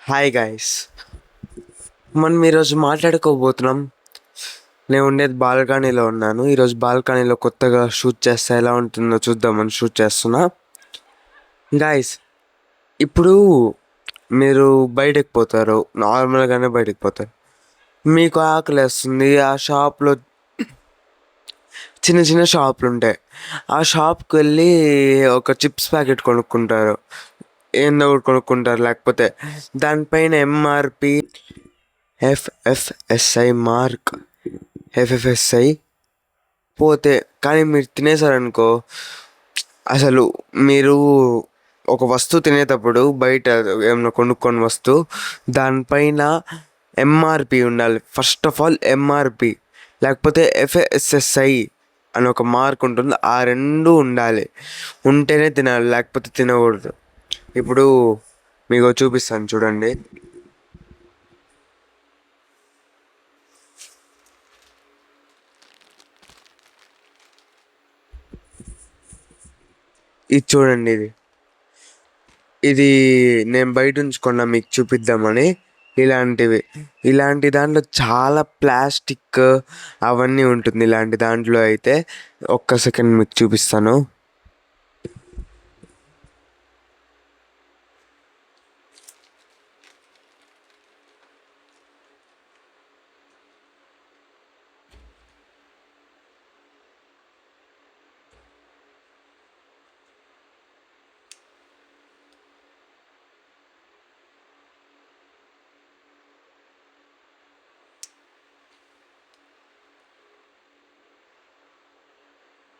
Hi guys, మనం ఈరోజు మాట్లాడుకోబోతున్నాం. నేను ఉండేది బాల్కనీలో ఉన్నాను. ఈరోజు బాల్కనీలో కొత్తగా షూట్ చేస్తే ఎలా ఉంటుందో చూద్దామని షూట్ చేస్తున్నా. గైస్, ఇప్పుడు మీరు బయటకు పోతారు, నార్మల్గానే బయటకు పోతారు. మీకు ఆకలి వేస్తుంది. ఆ షాప్లో చిన్న చిన్న షాపులు ఉంటాయి. ఆ షాప్కి వెళ్ళి ఒక చిప్స్ ప్యాకెట్ కొనుక్కుంటారు, ఏందో ఒకటి కొనుక్కుంటారు. లేకపోతే దానిపైన ఎంఆర్పి ఎఫ్ఎఫ్ఎస్ఐ మార్క్, ఎఫ్ఎఫ్ఎస్ఐ పోతే కానీ మీరు తినేసారనుకో, అసలు మీరు ఒక వస్తువు తినేటప్పుడు బయట ఏమైనా కొనుక్కొని వస్తువు దానిపైన ఎంఆర్పి ఉండాలి. ఫస్ట్ ఆఫ్ ఆల్ ఎంఆర్పి, లేకపోతే ఎఫ్ఎస్ఎస్ఐ అని ఒక మార్క్ ఉంటుంది. ఆ రెండు ఉండాలి. ఉంటేనే తినాలి, లేకపోతే తినకూడదు. ఇప్పుడు మీకు చూపిస్తాను చూడండి. ఇది చూడండి, ఇది నేను బయట ఉంచుకున్నా మీకు చూపిద్దామని. ఇలాంటి దాంట్లో చాలా ప్లాస్టిక్ అవన్నీ ఉంటుంది. ఇలాంటి దాంట్లో అయితే ఒక్క సెకండ్ మీకు చూపిస్తాను.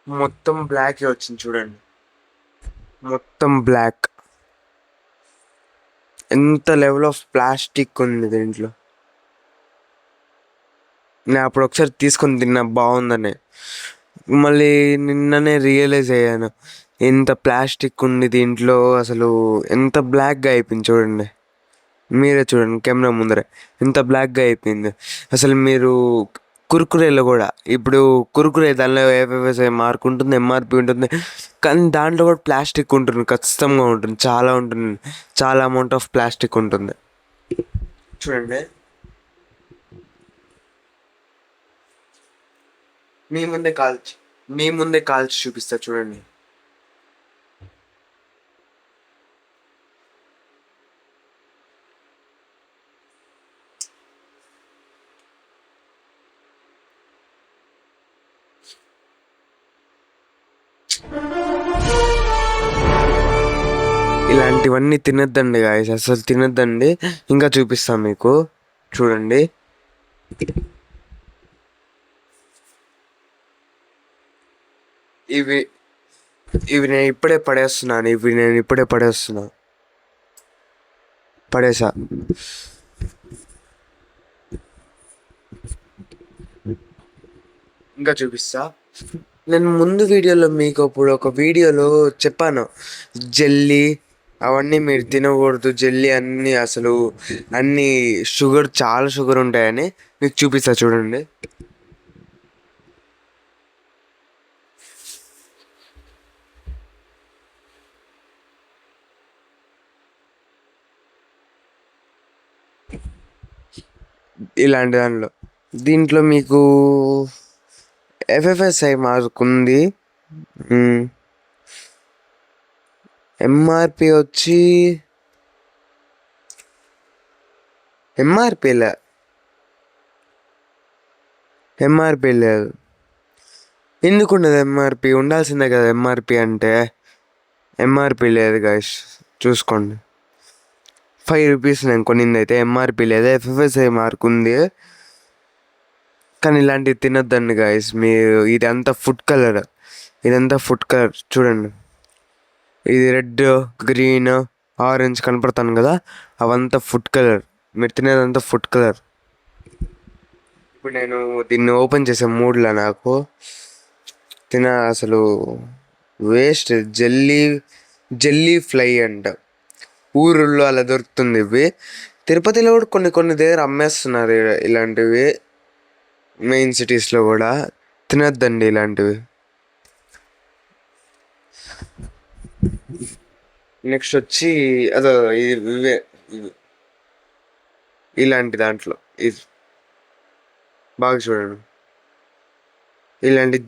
మొత్తం బ్లాక్ వచ్చింది చూడండి, మొత్తం బ్లాక్. ఎంత లెవెల్ ఆఫ్ ప్లాస్టిక్ ఉంది దీంట్లో. నేను అప్పుడు ఒకసారి తీసుకొని తిన్నా, బాగుందని. మళ్ళీ నిన్ననే రియలైజ్ అయ్యాను, ఎంత ప్లాస్టిక్ ఉంది దీంట్లో. అసలు ఎంత బ్లాక్గా అయిపోయింది చూడండి. మీరే చూడండి కెమెరా ముందరే ఎంత బ్లాక్గా అయిపోయింది. అసలు మీరు కుర్కురేలో కూడా, ఇప్పుడు కుర్కురే దానిలో ఏవేవే మార్క్ ఉంటుంది, ఎంఆర్పి ఉంటుంది, కానీ దాంట్లో కూడా ప్లాస్టిక్ ఉంటుంది, ఖచ్చితంగా ఉంటుంది, చాలా ఉంటుంది. చాలా అమౌంట్ ఆఫ్ ప్లాస్టిక్ ఉంటుంది చూడండి. మీ ముందే కాల్చి చూపిస్తా చూడండి. ఇలాంటివన్నీ తినొద్దండి గాయస్, అసలు తినొద్దండి. ఇంకా చూపిస్తాను మీకు, చూడండి. ఇవి ఇవి నేను ఇప్పుడే పడేస్తున్నా. పడేసా. ఇంకా చూపిస్తా. నేను ముందు వీడియోలో మీకు ఇప్పుడు ఒక వీడియోలో చెప్పాను, జెల్లీ అవన్నీ మీరు తినకూడదు, జెల్లీ అన్నీ అసలు అన్నీ చాలా షుగర్ ఉంటాయని. మీకు చూపిస్తా చూడండి. ఇలాంటి దీంట్లో మీకు ఎఫ్ఎఫ్ఎస్ఐ మార్క్ ఉంది. ఎంఆర్పి వచ్చి ఎంఆర్పి లేదు. ఎందుకున్నది ఎంఆర్పి? ఉండాల్సిందే కదా ఎంఆర్పి అంటే. ఎంఆర్పి లేదు గాయస్, చూసుకోండి. 5 రూపీస్ నేను కొనింది అయితే ఎంఆర్పి లేదు, ఎఫ్ఎఫ్ఎస్ఐ మార్క్ ఉంది. కానీ ఇలాంటివి తినొద్దండి గాయస్. మీరు ఇదంతా ఫుడ్ కలర్ చూడండి. ఇది రెడ్, గ్రీన్, ఆరెంజ్ కనపడతాను కదా, అవంతా ఫుడ్ కలర్. మీరు తినేదంతా ఫుడ్ కలర్. ఇప్పుడు నేను దీన్ని ఓపెన్ చేసే మూడ్లో నాకు అసలు వేస్ట్. జెల్లీ ఫ్లై అంట, ఊరుల్లో అలా దొరుకుతుంది. ఇవి తిరుపతిలో కూడా కొన్ని దగ్గర అమ్మేస్తున్నారు ఇలాంటివి, మెయిన్ సిటీస్లో కూడా. తినొద్దండి ఇలాంటివి. నెక్స్ట్ వచ్చి ఇవే ఇలాంటి దాంట్లో ఇది బాగా చూడండి. ఇలాంటి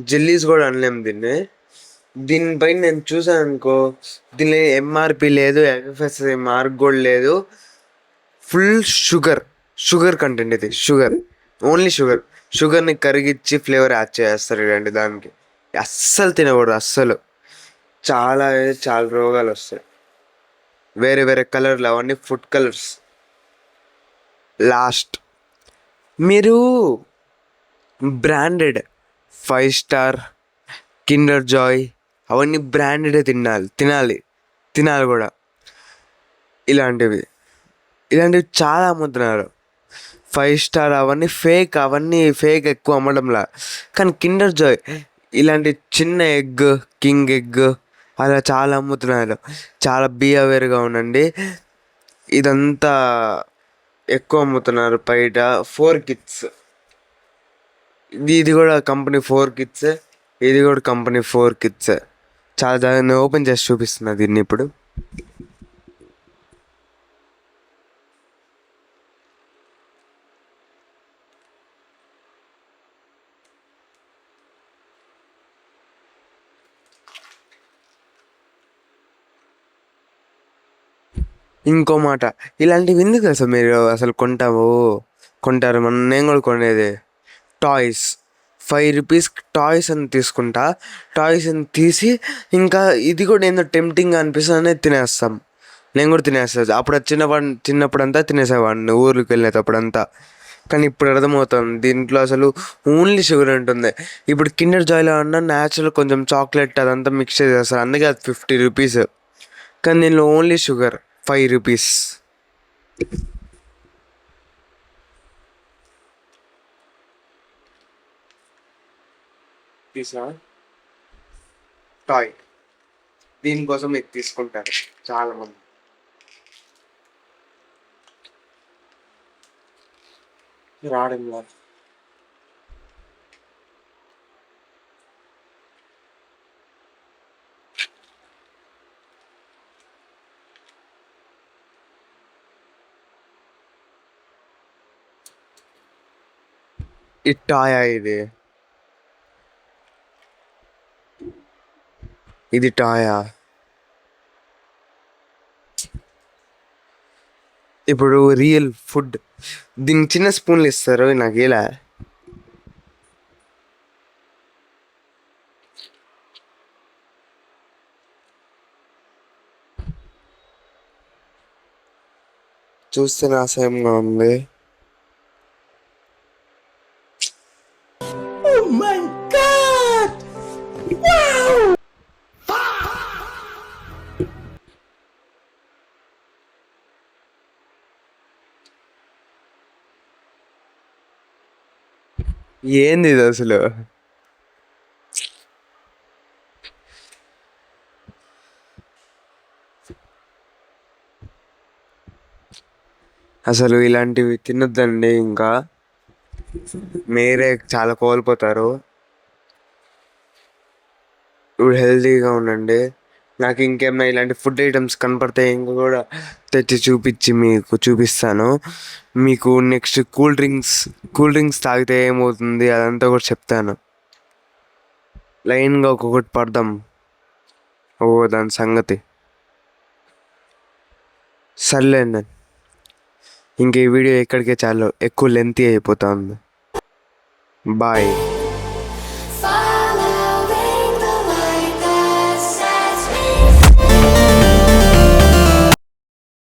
జెల్లీస్ కూడా అనలేము దీన్ని. దీనిపైన నేను చూసాను అనుకో, దీని ఎంఆర్పి లేదు, ఎఫ్ఎస్ఎస్ఐ మార్క్ కూడా లేదు. ఫుల్ షుగర్ కంటెంట్ ఇది. ఓన్లీ షుగర్ని కరిగిచ్చి ఫ్లేవర్ యాడ్ చేస్తారు ఇలాంటి దానికి. అస్సలు తినకూడదు అస్సలు. చాలా రోగాలు వస్తాయి. వేరే వేరే కలర్లు, అవన్నీ ఫుడ్ కలర్స్. లాస్ట్, మీరు బ్రాండెడ్ 5 స్టార్, కిండర్ జాయ్ అవన్నీ బ్రాండెడే తినాలి కూడా. ఇలాంటివి చాలా అమ్ముతున్నారు. 5 స్టార్ అవన్నీ ఫేక్ ఎక్కువ అమ్మడంలా. కానీ కిండర్ జాయ్ ఇలాంటి చిన్న ఎగ్, కింగ్ ఎగ్ అలా చాలా అమ్ముతున్నారు. చాలా బీ అవేర్గా ఉండండి. ఇదంతా ఎక్కువ అమ్ముతున్నారు బయట. 4 కిడ్స్, ఇది కూడా కంపెనీ 4 కిడ్స్, ఇది కూడా కంపెనీ 4 కిడ్స్. చాలా దాన్ని ఓపెన్ చేసి చూపిస్తున్నా దీన్ని ఇప్పుడు. ఇంకో మాట, ఇలాంటివి ఎందుకు అసలు మీరు కొంటారు? నేను కూడా కొనేది టాయ్స్. 5 రూపీస్ టాయ్స్ అని తీసుకుంటా. టాయ్స్ అని తీసి ఇంకా ఇది కూడా ఏందో టెంప్టింగ్ అనిపిస్తుంది అనేది తినేస్తాం. నేను కూడా తినేస్తాను. అప్పుడు చిన్నప్పుడంతా తినేసేవాడిని ఊర్లకు వెళ్ళేటప్పుడంతా. కానీ ఇప్పుడు అర్థమవుతుంది దీంట్లో అసలు ఓన్లీ షుగర్ ఉంటుంది. ఇప్పుడు కిండర్ జాయ్లో అన్న న్యాచురల్ కొంచెం చాక్లెట్ అదంతా మిక్స్ చేసేస్తారు, అందుకే అది 50 రూపీస్. కానీ దీనిలో ఓన్లీ షుగర్ 5 రూపీస్. టాయ్ దీనికోసం ఇది తీసుకుంటారు చాలా మంది. రావడంలా ఈ టాయా ఇది టాయా? ఇప్పుడు రియల్ ఫుడ్ దీనికి చిన్న స్పూన్లు ఇస్తారు, నాకు ఇలా చూస్తే అసహ్యంగా ఉంది. ఏంది ఇది అసలు? అసలు ఇలాంటివి తినొద్దండి. ఇంకా మీరే చాలా కోల్పోతారు. ఇప్పుడు హెల్తీగా ఉండండి. నాకు ఇంకేమైనా ఇలాంటి ఫుడ్ ఐటమ్స్ కనపడితే ఇంక కూడా తెచ్చి చూపిస్తాను మీకు. నెక్స్ట్ కూల్ డ్రింక్స్ తాగితే ఏమవుతుంది అదంతా కూడా చెప్తాను. లైన్గా ఒక్కొక్కటి పడదాం దాని సంగతి. సర్లేండి, ఇంక ఈ వీడియో ఎక్కడికే చాలు, ఎక్కువ లెంతీ అయిపోతుంది. బాయ్.